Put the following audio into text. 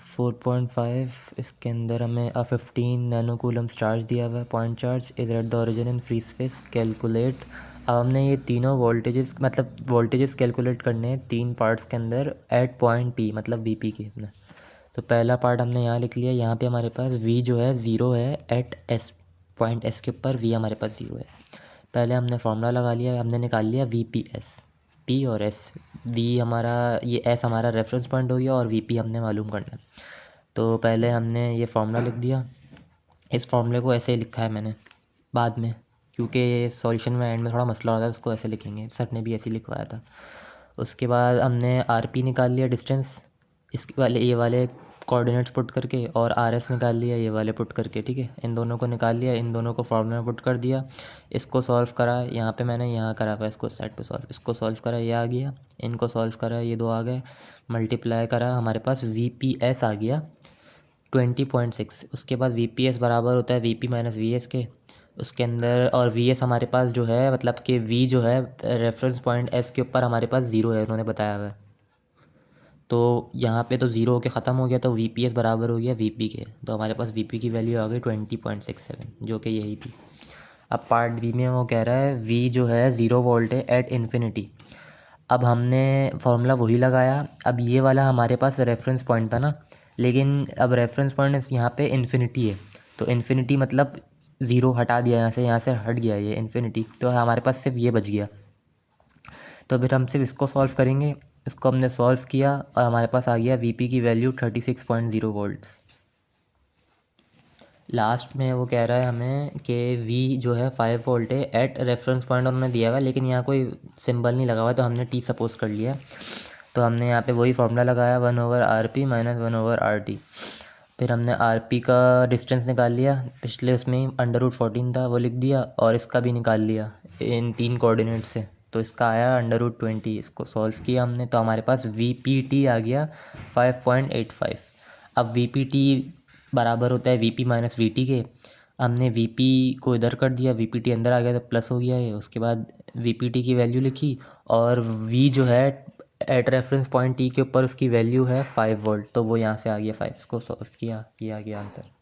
4.5 इसके अंदर हमें 15 नैनो कूलम चार्ज दिया हुआ है, point charge is at the origin in free space, calculate. अब हमने ये तीनों वोल्टेजेस कैलकुलेट करने हैं 3 पार्ट्स के अंदर एट पॉइंट पी, मतलब वीपी के अपने। तो पहला पार्ट हमने यहाँ लिख लिया, यहाँ पे हमारे पास वी जो है 0 है एट एस, पॉइंट एस के ऊपर वी हमारे पास 0 है। पहले हमने फार्मूला लगा लिया, हमने निकाल लिया वी पी एस, पी और एस। वी हमारा, ये एस हमारा रेफरेंस पॉइंट हो गया और वी पी हमने मालूम करना है। तो पहले हमने ये फार्मूला लिख दिया, इस फार्मूले को ऐसे ही लिखा है मैंने बाद में, क्योंकि सॉल्यूशन में एंड में थोड़ा मसला होता है, उसको ऐसे लिखेंगे, सर ने भी ऐसे ही लिखवाया था। उसके बाद हमने आर पी निकाल लिया डिस्टेंस, इसके वाले ये वाले कोऑर्डिनेट्स पुट करके, और आर एस निकाल लिया ये वाले पुट करके, ठीक है। इन दोनों को निकाल लिया, इन दोनों को फॉर्मूला में पुट कर दिया, इसको सॉल्व करा, यहाँ पे मैंने यहाँ करा हुआ इसको सेट पे सॉल्व, इसको सॉल्व करा ये आ गया, इनको सॉल्व करा ये 2 आ गए, मल्टीप्लाई करा हमारे पास वी पी एस आ गया 20.6। उसके बाद वी पी एस बराबर होता है V P minus V S के, उसके अंदर, और वी एस हमारे पास जो है, मतलब कि वी जो है रेफरेंस पॉइंट एस के ऊपर हमारे पास 0 है, उन्होंने बताया हुआ है। तो यहाँ पे तो 0 होके ख़त्म हो गया, तो वी पी एस बराबर हो गया वी पी के, तो हमारे पास वी पी की वैल्यू आ गई 20.67, जो कि यही थी। अब पार्ट बी में वो कह रहा है वी जो है 0 वोल्ट है एट इन्फिनिटी। अब हमने फार्मूला वही लगाया, अब ये वाला हमारे पास रेफरेंस पॉइंट था ना, लेकिन अब रेफरेंस पॉइंट यहाँ पे इन्फिनिटी है, तो इन्फिनिटी मतलब 0 हटा दिया, यहाँ से हट गया ये इन्फिनिटी, तो हमारे पास सिर्फ ये बच गया। तो फिर हम सिर्फ इसको सॉल्व करेंगे, इसको हमने सॉल्व किया और हमारे पास आ गया वीपी की वैल्यू 36.0 वोल्ट्स। लास्ट में वो कह रहा है हमें कि वी जो है 5 वोल्ट है एट रेफरेंस पॉइंट उन्होंने दिया हुआ है, लेकिन यहाँ कोई सिंबल नहीं लगा हुआ है, तो हमने टी सपोज कर लिया। तो हमने यहाँ पे वही फार्मूला लगाया 1/RP माइनस 1/RT। फिर हमने RP का डिस्टेंस निकाल लिया, पिछले उसमें √14 था वो लिख दिया, और इसका भी निकाल लिया इन 3 कोऑर्डिनेट से, तो इसका आया √20। इसको सॉल्व किया हमने, तो हमारे पास VPT आ गया 5.85। अब VPT बराबर होता है VP माइनस VT के, हमने VP को इधर कर दिया, VPT अंदर आ गया तो प्लस हो गया है। उसके बाद VPT की वैल्यू लिखी, और V जो है एट रेफरेंस पॉइंट T के ऊपर उसकी वैल्यू है 5 वोल्ट, तो वो यहाँ से आ गया 5, इसको सॉल्व किया, ये आ गया आंसर।